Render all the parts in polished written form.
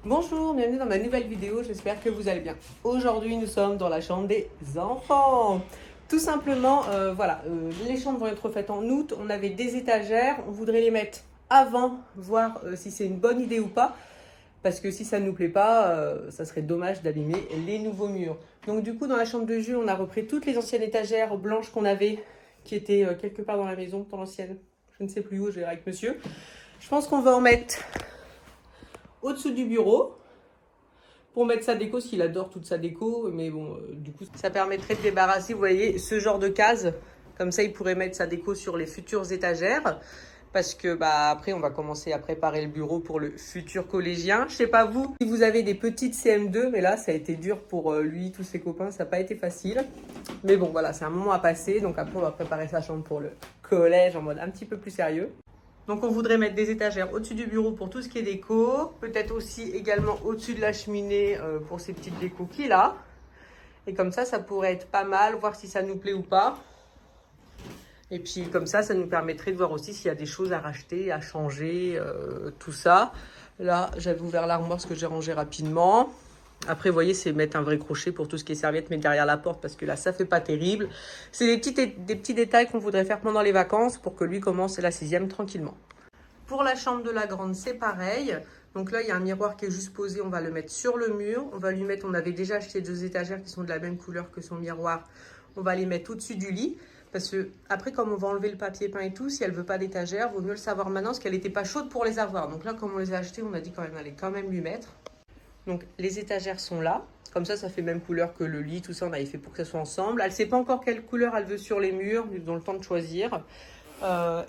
Bonjour, bienvenue dans ma nouvelle vidéo, j'espère que vous allez bien. Aujourd'hui, nous sommes dans la chambre des enfants. Tout simplement, les chambres vont être faites en août, on avait des étagères, on voudrait les mettre avant, voir si c'est une bonne idée ou pas. Parce que si ça ne nous plaît pas, ça serait dommage d'abîmer les nouveaux murs. Donc du coup, dans la chambre de Jules, on a repris toutes les anciennes étagères blanches qu'on avait, qui étaient quelque part dans la maison, dans l'ancienne. Je ne sais plus où, je vais avec monsieur. Je pense qu'on va en mettre au-dessous du bureau pour mettre sa déco, s'il adore toute sa déco. Mais bon, du coup, ça permettrait de débarrasser, vous voyez, ce genre de case. Comme ça, il pourrait mettre sa déco sur les futures étagères. Parce que après, on va commencer à préparer le bureau pour le futur collégien. Je sais pas vous, si vous avez des petites CM2, mais là, ça a été dur pour lui, tous ses copains, ça n'a pas été facile. Mais bon, voilà, c'est un moment à passer. Donc après, on va préparer sa chambre pour le collège en mode un petit peu plus sérieux. Donc on voudrait mettre des étagères au-dessus du bureau pour tout ce qui est déco. Peut-être aussi également au-dessus de la cheminée pour ces petites décos qu'il a. Et comme ça pourrait être pas mal, voir si ça nous plaît ou pas. Et puis comme ça nous permettrait de voir aussi s'il y a des choses à racheter, à changer, tout ça. Là, j'avais ouvert l'armoire, ce que j'ai rangé rapidement. Après, vous voyez, c'est mettre un vrai crochet pour tout ce qui est serviette, mais derrière la porte, parce que là, ça fait pas terrible. C'est des petits détails qu'on voudrait faire pendant les vacances pour que lui commence la 6e tranquillement. Pour la chambre de la grande, c'est pareil. Donc là, il y a un miroir qui est juste posé. On va le mettre sur le mur. On va lui mettre, on avait déjà acheté 2 étagères qui sont de la même couleur que son miroir. On va les mettre au-dessus du lit. Parce que après, comme on va enlever le papier peint et tout, si elle veut pas d'étagère, vaut mieux le savoir maintenant parce qu'elle n'était pas chaude pour les avoir. Donc là, comme on les a achetés, on a dit qu'on allait quand même lui mettre. Donc les étagères sont là. Comme ça fait même couleur que le lit. Tout ça, on avait fait pour que ça soit ensemble. Elle ne sait pas encore quelle couleur elle veut sur les murs. Nous avons le temps de choisir.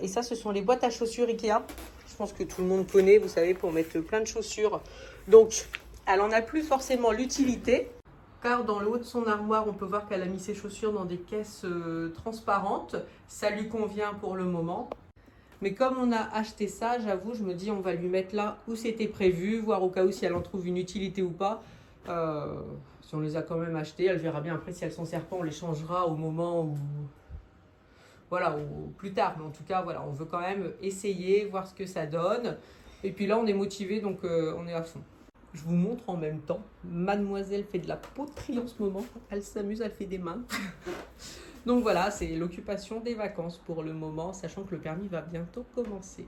Et ça, ce sont les boîtes à chaussures Ikea. Je pense que tout le monde connaît, vous savez, pour mettre plein de chaussures. Donc, elle n'en a plus forcément l'utilité. Car dans le haut de son armoire, on peut voir qu'elle a mis ses chaussures dans des caisses transparentes. Ça lui convient pour le moment. Mais comme on a acheté ça, j'avoue, je me dis on va lui mettre là où c'était prévu, voir au cas où si elle en trouve une utilité ou pas. Si on les a quand même achetées, elle verra bien après si elles s'en servent pas, on les changera au moment où... Voilà, ou plus tard. Mais en tout cas, voilà, on veut quand même essayer, voir ce que ça donne. Et puis là, on est motivé, donc on est à fond. Je vous montre en même temps. Mademoiselle fait de la poterie en ce moment. Elle s'amuse, elle fait des mains. Donc voilà, c'est l'occupation des vacances pour le moment, sachant que le permis va bientôt commencer.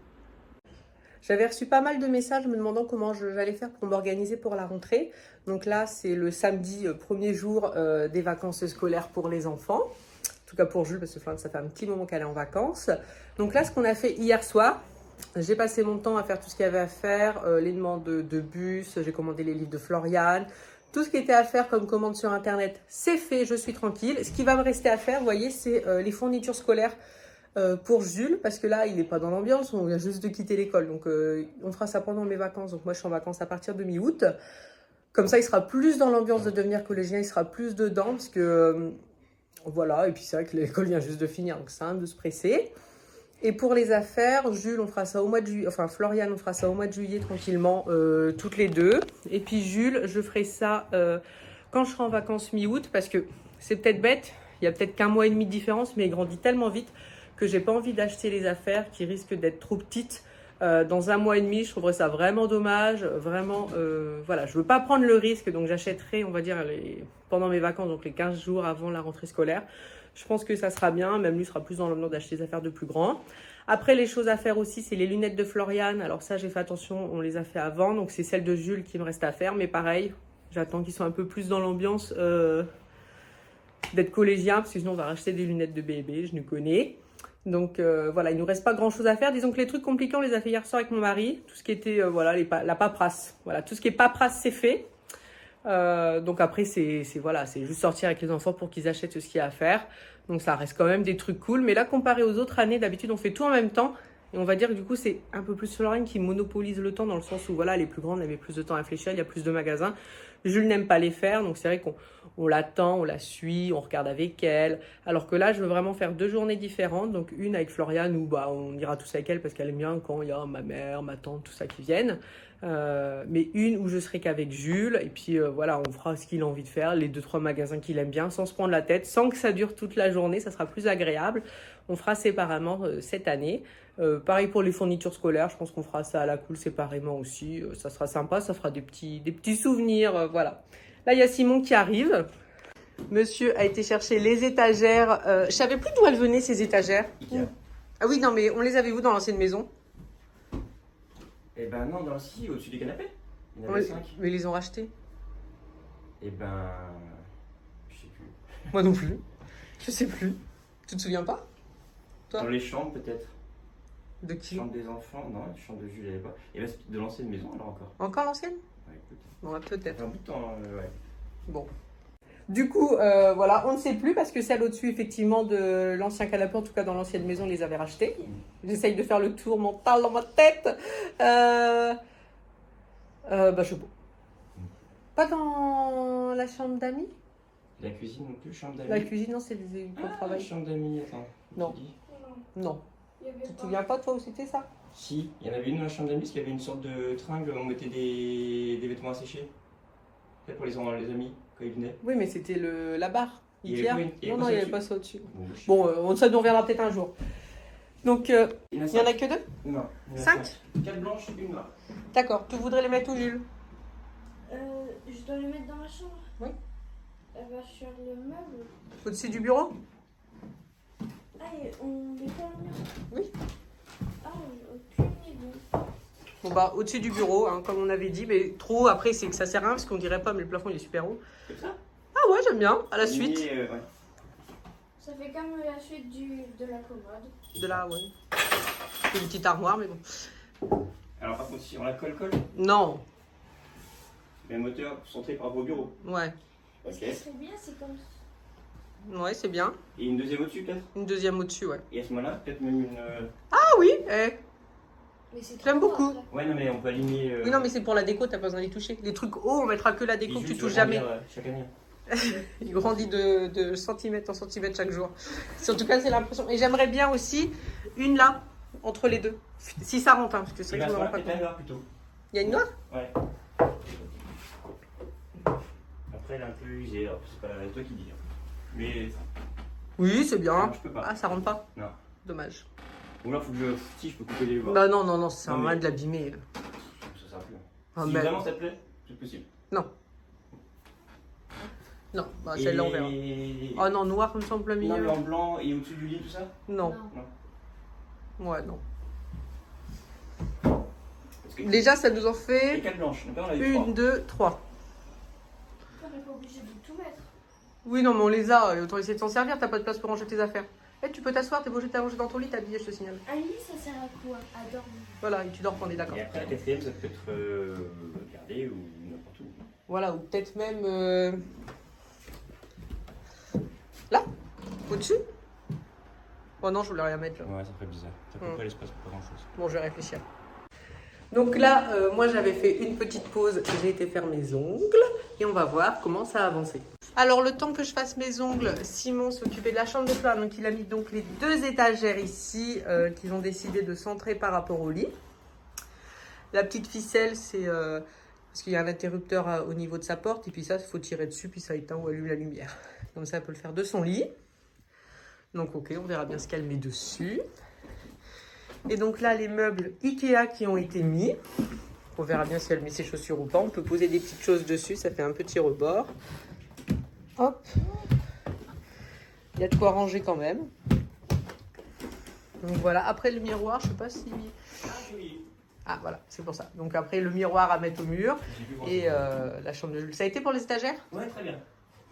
J'avais reçu pas mal de messages me demandant comment j'allais faire pour m'organiser pour la rentrée. Donc là, c'est le samedi, premier jour des vacances scolaires pour les enfants. En tout cas pour Jules, parce que ça fait un petit moment qu'elle est en vacances. Donc là, ce qu'on a fait hier soir, j'ai passé mon temps à faire tout ce qu'il y avait à faire, les demandes de bus, j'ai commandé les livres de Floriane. Tout ce qui était à faire comme commande sur Internet, c'est fait, je suis tranquille. Ce qui va me rester à faire, vous voyez, c'est les fournitures scolaires pour Jules, parce que là, il n'est pas dans l'ambiance, on vient juste de quitter l'école. Donc, on fera ça pendant mes vacances. Donc, moi, je suis en vacances à partir de mi-août. Comme ça, il sera plus dans l'ambiance de devenir collégien, il sera plus dedans, parce que... voilà, et puis c'est vrai que l'école vient juste de finir, donc c'est un de se presser. Et pour les affaires, Jules, on fera ça au mois de juillet, enfin Floriane, on fera ça au mois de juillet tranquillement, toutes les deux. Et puis Jules, je ferai ça quand je serai en vacances mi-août, parce que c'est peut-être bête, il y a peut-être qu'un mois et demi de différence, mais il grandit tellement vite que j'ai pas envie d'acheter les affaires qui risquent d'être trop petites. Dans un mois et demi, je trouverais ça vraiment dommage, vraiment, voilà, je veux pas prendre le risque, donc j'achèterai, on va dire, pendant mes vacances, donc les 15 jours avant la rentrée scolaire. Je pense que ça sera bien, même lui sera plus dans l'ambiance d'acheter des affaires de plus grand. Après, les choses à faire aussi, c'est les lunettes de Floriane. Alors ça, j'ai fait attention, on les a fait avant, donc c'est celles de Jules qui me reste à faire, mais pareil, j'attends qu'ils soient un peu plus dans l'ambiance d'être collégiens, parce que sinon on va racheter des lunettes de bébé, je nous connais. Donc voilà, il nous reste pas grand chose à faire. Disons que les trucs compliqués, on les a fait hier soir avec mon mari. Tout ce qui était, voilà, la paperasse. Voilà, tout ce qui est paperasse, c'est fait. Donc après, c'est juste sortir avec les enfants pour qu'ils achètent ce qu'il y a à faire. Donc ça reste quand même des trucs cool. Mais là, comparé aux autres années, d'habitude, on fait tout en même temps. Et on va dire que du coup, c'est un peu plus Florine qui monopolise le temps dans le sens où, voilà, les plus grandes avaient plus de temps à réfléchir, il y a plus de magasins. Jules n'aime pas les faire, donc c'est vrai qu'on l'attend, on la suit, on regarde avec elle. Alors que là, je veux vraiment faire 2 journées différentes. Donc une avec Floriane où on ira tous avec elle parce qu'elle aime bien quand il y a ma mère, ma tante, tout ça qui viennent. Mais une où je serai qu'avec Jules. Et puis voilà, on fera ce qu'il a envie de faire, les 2-3 magasins qu'il aime bien, sans se prendre la tête, sans que ça dure toute la journée, ça sera plus agréable. On fera séparément cette année. Pareil pour les fournitures scolaires, je pense qu'on fera ça à la cool séparément aussi. Ça sera sympa, ça fera des petits souvenirs, voilà. Là, il y a Simon qui arrive. Monsieur a été chercher les étagères. Je savais plus d'où elles venaient, ces étagères. Ikea. Ah oui, non, mais on les avait où dans l'ancienne maison? Eh ben non, dans si, au-dessus du canapé. Il y en avait 5. Mais ils les ont rachetés. Eh ben. Je sais plus. Moi non plus. Je sais plus. Tu te souviens pas? Toi? Dans les chambres peut-être. De qui? Chambre des enfants, non, la chambre de Jules, il n'y avait pas. Et ben c'est de l'ancienne maison alors encore. Encore l'ancienne? Ouais, écoute. Bon, peut-être. Ça fait un bout de temps, ouais. Bon. Du coup, voilà, on ne sait plus parce que celle au-dessus, effectivement, de l'ancien canapé, en tout cas dans l'ancienne maison, les avait rachetés. J'essaye de faire le tour mental dans ma tête. Bah, je sais pas. Pas dans la chambre d'amis? La cuisine non plus, chambre d'amis. La cuisine, non, c'est des pour Ah, travail. chambre d'amis, attends. Non. Tu dis Non. Tu te souviens pas, toi, où c'était ça? Si, il y en avait une dans la chambre d'amis parce qu'il y avait une sorte de tringle où on mettait des vêtements à sécher. Peut-être pour les amis quand ils venaient. Oui, mais c'était la barre. Il y avait Ikea. pas il y avait Non, pas non, ça il n'y avait au-dessus pas ça au-dessus. Bon, Bon, ça nous reviendra peut-être un jour. Donc, il n'y en a que 2? Non. 5? 4 blanches, une noire. D'accord. Tu voudrais les mettre où, Jules? Je dois les mettre dans ma chambre? Oui. Elle va sur le meuble. Au-dessus du bureau? Ah, et on met pas le mur? Oui. Ah, j'ai aucune idée. Bon bah au-dessus du bureau, hein, comme on avait dit, mais trop après c'est que ça sert à rien parce qu'on dirait pas, mais le plafond il est super haut. Comme ça. Ah ouais, j'aime bien, à la suite. Ouais. Ça fait comme la suite de la commode. De là, ouais. C'est une petite armoire, mais bon. Alors par contre, si on la colle, Non, mais moteur centré par rapport au bureau. ouais. Et ce Ok. qui serait bien, c'est comme ça. Ouais, c'est bien. Et une deuxième au-dessus peut-être. Une deuxième au-dessus, ouais. Et à ce moment-là, peut-être même une. Ah oui, Mais c'est J'aime trop beaucoup. après. Ouais, non, mais on peut aligner. oui, non, mais c'est pour la déco, t'as pas besoin d'y toucher. Les trucs hauts, on mettra que la déco que tu touches jamais. Chaque année. Il grandit de centimètre en centimètre chaque jour. En tout cas, c'est l'impression. Et j'aimerais bien aussi une là, entre les deux. Si ça rentre, hein, parce que c'est Et vrai que je me rends ben, pas compte. noire plutôt. Il y a une noire? Ouais. Après, elle est un peu usée, alors c'est pas toi qui dis. Mais. Oui, c'est bien. Non, je peux pas. Ah, ça rentre pas? Non. Dommage. Ou alors, faut que je. Si, je peux couper les bords. Bah non, non, non, ça sert à Non, rien mais- de l'abîmer. Ça sert plus. Ah, Si mais- vraiment ça te plaît, c'est possible. Non. Non, bah celle-là on verra. Oh non, noir comme ça en plein Non, milieu. mais en blanc et au-dessus du lit, tout ça. Non. Non. Ouais, non. Parce que Déjà, ça nous en les fait 4 blanches. Donc là, on a eu 3. 1, 2, 3. On n'est pas obligé de tout mettre. Oui, non, mais on les a. Autant essayer de s'en servir. T'as pas de place pour ranger tes affaires. Eh, tu peux t'asseoir, t'es obligé de t'allonger dans ton lit, t'es habillé, je te signale. Un lit, ça sert à quoi? À dormir. Voilà, et tu dors quand on est d'accord. Et après, la quatrième, ça peut être gardé ou n'importe où. Voilà, ou peut-être même. Là? Au-dessus? Oh non, je voulais rien mettre là. Ouais, ça ferait bizarre. Ça Hmm. pas l'espace pour pas grand-chose. Bon, je vais réfléchir. Donc là, moi j'avais fait une petite pause, j'ai été faire mes ongles et on va voir comment ça a avancé. Alors le temps que je fasse mes ongles, Simon s'occupait de la chambre de fleurs, donc il a mis donc les 2 étagères ici qu'ils ont décidé de centrer par rapport au lit. La petite ficelle, c'est parce qu'il y a un interrupteur au niveau de sa porte et puis ça, il faut tirer dessus puis ça éteint ou allume la lumière. Comme ça, elle peut le faire de son lit. Donc ok, on verra bien ce qu'elle met dessus. Et donc là, les meubles Ikea qui ont été mis. On verra bien si elle met ses chaussures ou pas. On peut poser des petites choses dessus, ça fait un petit rebord. Hop. Il y a de quoi ranger quand même. Donc voilà, après le miroir, je sais pas si... Ah, joli. Ah voilà, c'est pour ça. Donc après le miroir à mettre au mur J'ai vu et la chambre de Jules. Ça a été pour les étagères? Ouais, très bien.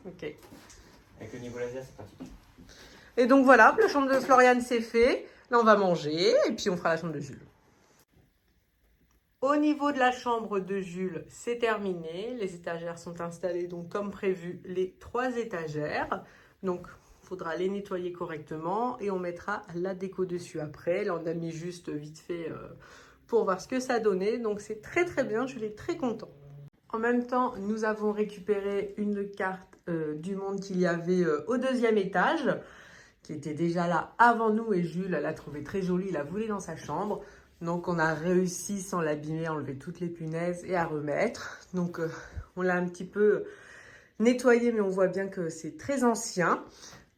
Ok. Avec le niveau laser, c'est pratique. Et donc voilà, la chambre de Floriane c'est fait. Là on va manger et puis on fera la chambre de Jules. Au niveau de la chambre de Jules, c'est terminé. Les étagères sont installées donc comme prévu les 3 étagères. Donc il faudra les nettoyer correctement et on mettra la déco dessus après. Là on a mis juste vite fait pour voir ce que ça donnait. Donc c'est très très bien, Jules est très content. En même temps, nous avons récupéré une carte du monde qu'il y avait au 2e étage, qui était déjà là avant nous et Jules l'a trouvé très jolie, il la voulait dans sa chambre. Donc on a réussi sans l'abîmer à enlever toutes les punaises et à remettre. Donc on l'a un petit peu nettoyé, mais on voit bien que c'est très ancien.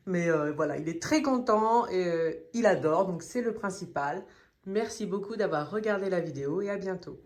Mais voilà, il est très content et il adore, donc c'est le principal. Merci beaucoup d'avoir regardé la vidéo et à bientôt.